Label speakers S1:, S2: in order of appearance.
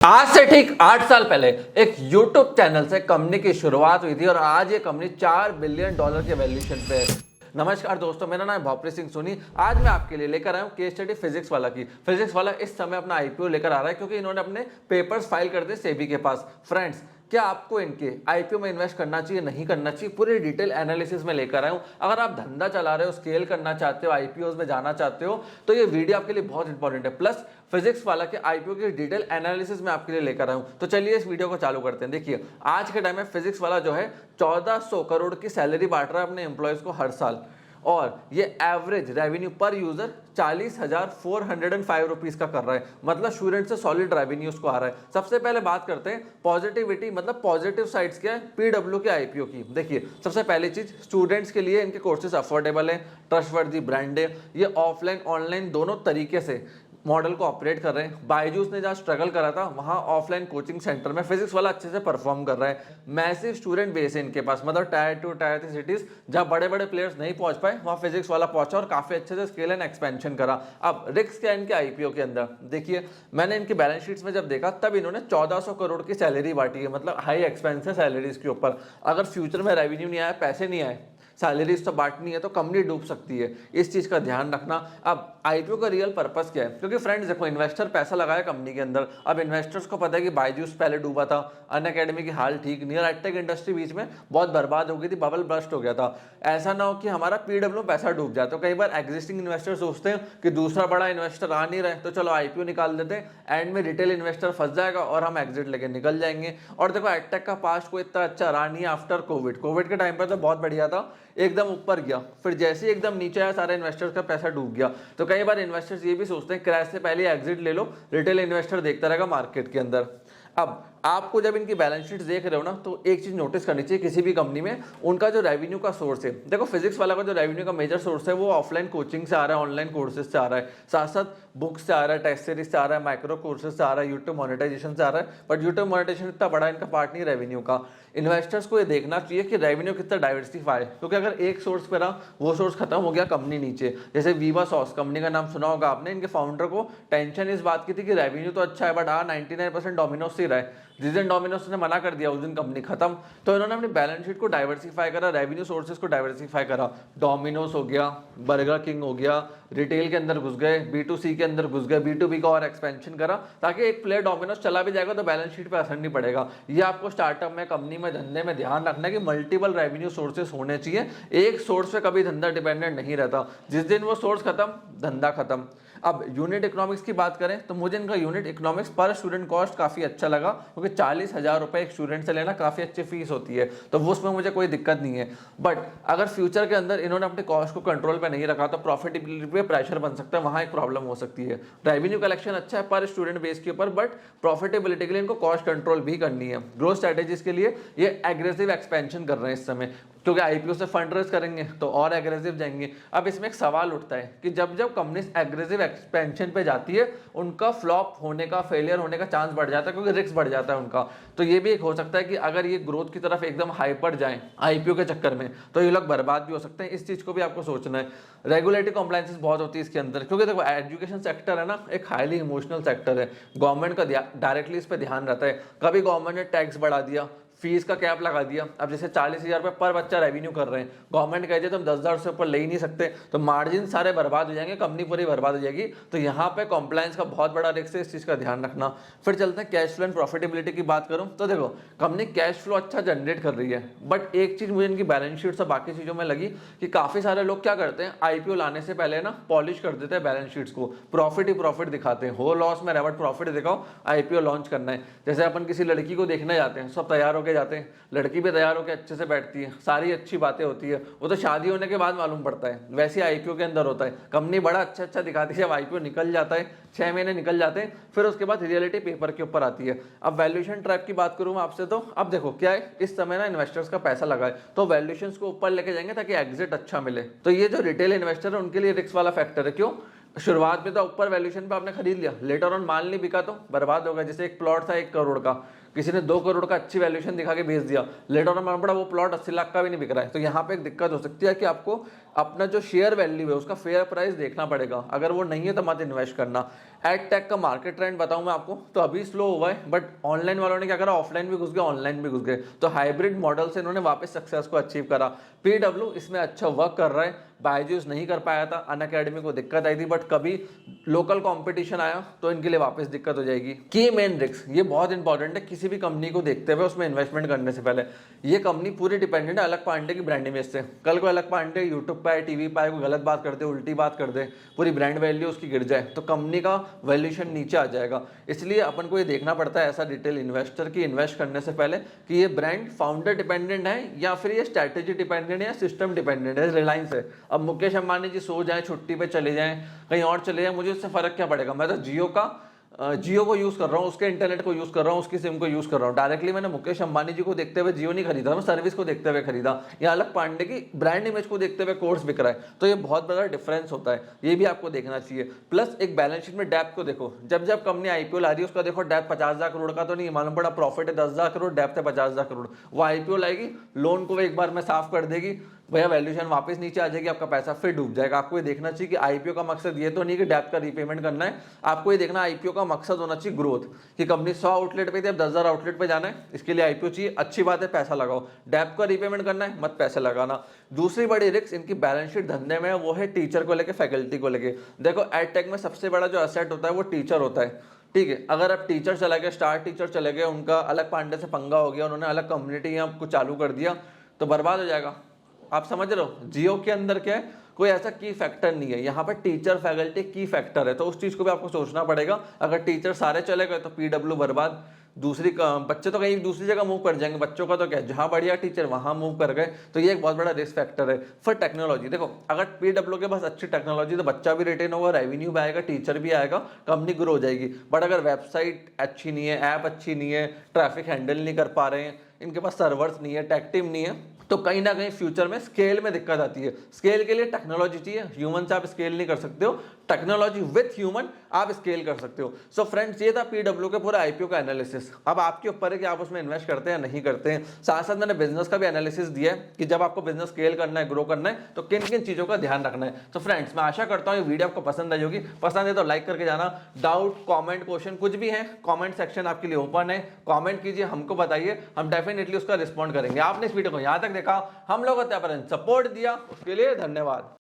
S1: आज से ठीक 8 साल पहले एक YouTube चैनल से कंपनी की शुरुआत हुई थी और आज ये कंपनी $4 बिलियन के वैल्यूएशन पे है। नमस्कार दोस्तों, मेरा नाम है भोपरी सिंह सोनी। आज मैं आपके लिए लेकर आया हूँ केस स्टडी फिजिक्स वाला की। फिजिक्स वाला इस समय अपना आईपीओ लेकर आ रहा है क्योंकि इन्होंने अपने पेपर्स फाइल कर दिए सेबी के पास। फ्रेंड्स, क्या आपको इनके आईपीओ में इन्वेस्ट करना चाहिए, नहीं करना चाहिए, पूरी डिटेल एनालिसिस में लेकर आया हूं। अगर आप धंधा चला रहे हो, स्केल करना चाहते हो, आईपीओ में जाना चाहते हो, तो ये वीडियो आपके लिए बहुत इंपॉर्टेंट है। प्लस फिजिक्स वाला के आईपीओ की डिटेल एनालिसिस में आपके लिए लेकर आया हूं। तो चलिए इस वीडियो को चालू करते हैं। देखिए, आज के टाइम में फिजिक्स वाला जो है 1400 करोड़ की सैलरी बांट रहा है अपने एम्प्लॉयज को हर साल, और ये एवरेज रेवेन्यू पर यूजर 40,405 रुपीज का कर रहा है। मतलब स्टूडेंट से सॉलिड रेवेन्यू उसको आ रहा है। सबसे पहले बात करते हैं पॉजिटिविटी, मतलब पॉजिटिव साइड्स क्या है पीडब्ल्यू के आईपीओ की। देखिए, सबसे पहली चीज, स्टूडेंट्स के लिए इनके कोर्सेज अफोर्डेबल है, ट्रस्टवर्दी ब्रांड है, ये ऑफलाइन ऑनलाइन दोनों तरीके से मॉडल को ऑपरेट कर रहे हैं। बायजूस ने जहाँ स्ट्रगल करा था वहाँ ऑफलाइन कोचिंग सेंटर में फिजिक्स वाला अच्छे से परफॉर्म कर रहा है। मैसिव स्टूडेंट बेस है इनके पास, मतलब टायर 2 टायर 3 सिटीज जहाँ बड़े बड़े प्लेयर्स नहीं पहुंच पाए वहाँ फिजिक्स वाला पहुंचा और काफी अच्छे से स्केल एंड एक्सपेंशन करा। अब रिस्क क्या है इनके आईपीओ के अंदर? देखिए, मैंने इनकी बैलेंस शीट्स में जब देखा तब इन्होंने 1400 करोड़ की सैलरी बांटी है, मतलब हाई एक्सपेंस है सैलरीज के ऊपर। अगर फ्यूचर में रेवेन्यू नहीं आया, पैसे नहीं आए, सैलरीज तो बांटनी है, तो कंपनी डूब सकती है। इस चीज का ध्यान रखना। अब आईपीओ का रियल पर्पस क्या है? क्योंकि फ्रेंड्स देखो, इन्वेस्टर पैसा लगाया कंपनी के अंदर। अब इन्वेस्टर्स को पता है कि बायजूस पहले डूबा था, अनअकैडमी की हाल ठीक नहीं, और एडटेक इंडस्ट्री बीच में बहुत बर्बाद हो गई थी, बबल बस्ट हो गया था। ऐसा ना हो कि हमारा पीडब्ल्यू पैसा डूब जाए। तो कई बार एग्जिस्टिंग इन्वेस्टर सोचते हैं कि दूसरा बड़ा इन्वेस्टर आ नहीं रहे तो चलो आईपीओ निकाल देते हैं, एंड में रिटेल इन्वेस्टर फंस जाएगा और हम एग्जिट लेके निकल जाएंगे। और देखो, एडटेक का पास्ट को इतना अच्छा रहा नहीं आफ्टर कोविड के टाइम पर तो बहुत बढ़िया था, एकदम ऊपर गया, फिर जैसे ही एकदम नीचे आया सारे इन्वेस्टर्स का पैसा डूब गया। तो कई बार इन्वेस्टर्स ये भी सोचते हैं क्रैश से पहले एग्जिट ले लो, रिटेल इन्वेस्टर देखता रहेगा मार्केट के अंदर। अब आपको जब इनकी बैलेंस शीट देख रहे हो ना, तो एक चीज नोटिस करनी चाहिए किसी भी कंपनी में, उनका जो रेवेन्यू का सोर्स है। देखो, फिजिक्स वाला का जो रेवेन्यू का मेजर सोर्स है वो ऑफलाइन कोचिंग से आ रहा है, ऑनलाइन कोर्सेज से आ रहा है, साथ साथ बुक्स से आ रहा है, टेस्ट सीरीज से आ रहा है, माइक्रो कोर्सेज से आ रहा है, यूट्यूब मोनेटाइजेशन से आ रहा है। बट यूट्यूब मोनेटाइजेशन इतना बड़ा इनका पार्ट नहीं रेवेन्यू का। इन्वेस्टर्स को ये देखना चाहिए कि रेवेन्यू कितना डाइवर्सिफाई है, क्योंकि अगर एक सोर्स पे रहा, वो सोर्स खत्म हो गया, कंपनी नीचे। जैसे वीवा सॉस कंपनी का नाम सुना होगा आपने। इनके फाउंडर को टेंशन इस बात की थी कि रेवेन्यू तो अच्छा है बट 99% डोमिनोज से रहा है। जिस दिन डोमिनोज ने मना कर दिया उस दिन कंपनी खत्म। तो इन्होंने अपनी बैलेंस शीट को डाइवर्सिफाई करा, रेवेन्यू सोर्सेज को डाइवर्सिफाई करा। डोमिनोज हो गया, बर्गर किंग हो गया, रिटेल के अंदर घुस गए, B2C के अंदर घुस गए, B2B का और एक्सपेंशन करा, ताकि एक प्लेयर डोमिनोज चला भी जाएगा तो बैलेंस शीट पे असर नहीं पड़ेगा। ये आपको स्टार्टअप में, कंपनी में, धंधे में ध्यान रखना है कि मल्टीपल रेवेन्यू सोर्सेज होने चाहिए। एक सोर्स पे कभी धंधा डिपेंडेंट नहीं रहता, जिस दिन वो सोर्स खत्म, धंधा खत्म। अब यूनिट इकोनॉमिक्स की बात करें तो मुझे इनका यूनिट इकोनॉमिक्स पर स्टूडेंट कॉस्ट काफी अच्छा लगा, क्योंकि 40,000 रुपए एक स्टूडेंट से लेना काफी अच्छी फीस होती है, तो वो उसमें मुझे कोई दिक्कत नहीं है। बट अगर फ्यूचर के अंदर इन्होंने अपने कॉस्ट को कंट्रोल पे नहीं रखा तो प्रॉफिटेबिलिटी पे प्रेशर बन सकता है, वहां एक प्रॉब्लम हो सकती है। रेवेन्यू कलेक्शन अच्छा है पर स्टूडेंट बेस के ऊपर, बट प्रॉफिटेबिलिटी के लिए इनको कॉस्ट कंट्रोल भी करनी है। ग्रोथ स्ट्रेटेजीज के लिए ये एग्रेसिव एक्सपेंशन कर रहे हैं इस समय, क्योंकि आईपीओ से फंड रेज करेंगे तो और एग्रेसिव जाएंगे। अब इसमें एक सवाल उठता है कि जब जब कंपनी एग्रेसिव एक्सपेंशन पे जाती है, उनका फ्लॉप होने का, फेलियर होने का चांस बढ़ जाता है, क्योंकि रिस्क बढ़ जाता है उनका। तो ये भी एक हो सकता है कि अगर ये ग्रोथ की तरफ एकदम हाइपर जाए आईपीओ के चक्कर में, तो ये लोग बर्बाद भी हो सकते हैं। इस चीज को भी आपको सोचना है। रेगुलेटरी कॉम्प्लाइंसेस बहुत होती है इसके अंदर, क्योंकि देखो एजुकेशन सेक्टर है ना, एक हाईली इमोशनल सेक्टर है। गवर्नमेंट का डायरेक्टली इस पर ध्यान रहता है। कभी गवर्नमेंट ने टैक्स बढ़ा दिया, फीस का कैप लगा दिया। अब जैसे 40,000 रुपये पर बच्चा रेवेन्यू कर रहे हैं, गवर्नमेंट कहती है तुम 10,000 से ऊपर ले ही नहीं सकते, तो मार्जिन सारे बर्बाद हो जाएंगे, कंपनी पूरी बर्बाद हो जाएगी। तो यहाँ पे कॉम्प्लायंस का बहुत बड़ा रिस्क है, इस चीज का ध्यान रखना। फिर चलते हैं कैश फ्लो एंड प्रॉफिटेबिलिटी की बात करूँ तो देखो, कंपनी कैश फ्लो अच्छा जनरेट कर रही है, बट एक चीज मुझे इनकी बैलेंस शीट से बाकी चीजों में लगी कि काफी सारे लोग क्या करते हैं, आईपीओ लाने से पहले ना पॉलिश कर देते हैं बैलेंस शीट्स को, प्रॉफिट ही प्रॉफिट दिखाते हैं, हो लॉस में रेवट प्रॉफिट दिखाओ, आईपीओ लॉन्च करना है। जैसे अपन किसी लड़की को देखने जाते हैं, सब तैयार होके जाते हैं, लड़की भी तैयार होकर अच्छे से बैठती है, सारी अच्छी बातें होती है, वो तो शादी होने के बाद मालूम पड़ता है। वैसे आईपीओ के अंदर होता है, कंपनी बड़ा अच्छा अच्छा दिखाती है, जब आईपीओ निकल जाता है, 6 महीने निकल जाते हैं, फिर उसके बाद रियलिटी पेपर के ऊपर आती है। अब वैल्यूएशन ट्रैप की बात करूं आपसे, तो अब देखो क्या है, इस समय ना इन्वेस्टर्स का पैसा लगा है, तो वैल्यूएशंस को ऊपर लेके जाएंगे ताकि एग्जिट अच्छा मिले। तो ये जो रिटेल इन्वेस्टर है उनके लिए रिस्क वाला फैक्टर है। क्यों? शुरुआत में तो ऊपर वैल्यूएशन पे आपने खरीद लिया, लेटर ऑन माल नहीं बिका तो बर्बाद होगा। जैसे एक प्लॉट था 1 करोड़ का, किसी ने 2 करोड़ का अच्छी वैल्यूएशन दिखा के बेच दिया, लेटर ऑन मालूम पड़ा वो प्लॉट 80 लाख का भी नहीं बिक रहा है। तो यहाँ पे एक दिक्कत हो सकती है कि आपको अपना जो शेयर वैल्यू है उसका फेयर प्राइस देखना पड़ेगा, अगर वो नहीं है तो मत इन्वेस्ट करना। एड टेक का मार्केट ट्रेंड बताऊं मैं आपको, तो अभी स्लो हुआ है, बट ऑनलाइन वालों ने क्या करा, ऑफलाइन भी घुस गए ऑनलाइन भी घुस गए, तो हाइब्रिड मॉडल से इन्होंने वापस सक्सेस को अचीव करा। पीडब्ल्यू इसमें अच्छा वर्क कर रहा है, बायजूस नहीं कर पाया था, अनअकैडमी को दिक्कत आई थी, बट कभी लोकल कंपटीशन आया तो इनके लिए वापस दिक्कत हो जाएगी। की मेन रिस्क, ये बहुत इंपॉर्टेंट है किसी भी कंपनी को देखते हुए उसमें इन्वेस्टमेंट करने से पहले। ये कंपनी पूरी डिपेंडेंट है अलग पांडे की ब्रांड इमेज से। कल को अलग पांडे यूट्यूब पे टीवी पे कोई गलत बात कर दे, उल्टी बात कर दे, पूरी ब्रांड वैल्यू उसकी गिर जाए तो कंपनी का वैल्यूएशन नीचे आ जाएगा। इसलिए अपन को ये देखना पड़ता है ऐसा डिटेल इन्वेस्टर की इन्वेस्ट करने से पहले कि ये ब्रांड फाउंडर डिपेंडेंट है या फिर ये स्ट्रैटेजी डिपेंडेंट है या सिस्टम डिपेंडेंट है। रिलायंस है, अब मुकेश अंबानी जी सो जाए, छुट्टी पे चले जाएं, कहीं और चले जाएं, मुझे उससे फर्क क्या पड़ेगा। मैं तो जियो को यूज कर रहा हूँ, उसके इंटरनेट को यूज कर रहा हूँ, उसकी सिम को यूज कर रहा हूँ। डायरेक्टली मैंने मुकेश अंबानी जी को देखते हुए जियो नहीं खरीदा, मैं सर्विस को देखते हुए खरीदा, या अलग पांडे की ब्रांड इमेज को देखते हुए कोर्स बिक रहा है। तो ये बहुत बड़ा डिफरेंस होता है, ये भी आपको देखना चाहिए। प्लस एक बैलेंस शीट में डेप्थ को देखो, जब जब कंपनी आईपीओ ला रही है उसका देखो डेप्थ 50,000 करोड़ का तो नहीं, मालूम पड़ा प्रॉफिट है 10,000 करोड़, डेप्थ है 50,000 करोड़। वो आईपीओ लाएगी, लोन को एक बार में साफ कर देगी, भैया वैल्यूएशन वापस नीचे आ जाएगी, आपका पैसा फिर डूब जाएगा। आपको ये देखना चाहिए कि आईपीओ का मकसद ये तो नहीं कि डेप्थ का रीपेमेंट करना है, आपको ये देखना आईपीओ का मकसद होना चाहिए ग्रोथ, कि कंपनी 100 आउटलेट पे थी अब 10,000 आउटलेट पे जाना है, इसके लिए आईपीओ चाहिए, अच्छी बात है, पैसा लगाओ। डेप्थ का रीपेमेंट करना है, मत पैसे लगाना। दूसरी बड़ी रिस्क इनकी बैलेंस शीट धंधे में है, वो है टीचर को लेकर, फैकल्टी को लेकर। देखो एडटेक में सबसे बड़ा जो एसेट होता है वो टीचर होता है, ठीक है। अगर आप टीचर चले गए, स्टार टीचर चले गए, उनका अलग पांडे से पंगा हो गया, उन्होंने अलग कम्युनिटी यहाँ कुछ चालू कर दिया, तो बर्बाद हो जाएगा। आप समझ रहे हो, जियो के अंदर क्या है, कोई ऐसा की फैक्टर नहीं है, यहाँ पर टीचर फैकल्टी की फैक्टर है, तो उस चीज को भी आपको सोचना पड़ेगा। अगर टीचर सारे चले गए तो पीडब्ल्यू बर्बाद, दूसरी बच्चे तो कहीं दूसरी जगह मूव कर जाएंगे, बच्चों का तो क्या, जहां बढ़िया टीचर वहां मूव कर गए, तो ये एक बहुत बड़ा रिस्क फैक्टर है। फिर टेक्नोलॉजी देखो, अगर पीडब्ल्यू के पास अच्छी टेक्नोलॉजी तो बच्चा भी रिटेन होगा, रेवेन्यू भी आएगा, टीचर भी आएगा, कंपनी ग्रो हो जाएगी। बट अगर वेबसाइट अच्छी नहीं है, ऐप अच्छी नहीं है, ट्रैफिक हैंडल नहीं कर पा रहे हैं, इनके पास सर्वर्स नहीं है, टेक टीम नहीं है, तो कहीं ना कहीं फ्यूचर में स्केल में दिक्कत आती है। स्केल के लिए टेक्नोलॉजी चाहिए, ह्यूमन से आप स्केल नहीं कर सकते हो, टेक्नोलॉजी विथ ह्यूमन आप स्केल कर सकते हो। सो फ्रेंड्स, ये था पीडब्ल्यू के पूरा आईपीओ का एनालिसिस। अब आपके ऊपर है कि आप उसमें इन्वेस्ट करते हैं या नहीं करते हैं। साथ साथ मैंने बिजनेस का भी एनालिसिस दिया है कि जब आपको बिजनेस स्केल करना है, ग्रो करना है, तो किन किन चीजों का ध्यान रखना है। तो फ्रेंड्स, मैं आशा करता हूँ ये वीडियो आपको पसंद आई होगी। पसंद है तो लाइक करके जाना। डाउट, कॉमेंट, क्वेश्चन कुछ भी है, कॉमेंट सेक्शन आपके लिए ओपन है, कॉमेंट कीजिए, हमको बताइए, हम डेफिनेटली उसका रिस्पॉन्ड करेंगे। आपने इस वीडियो को यहाँ तक देखा, हम लोग सपोर्ट दिया, उसके लिए धन्यवाद।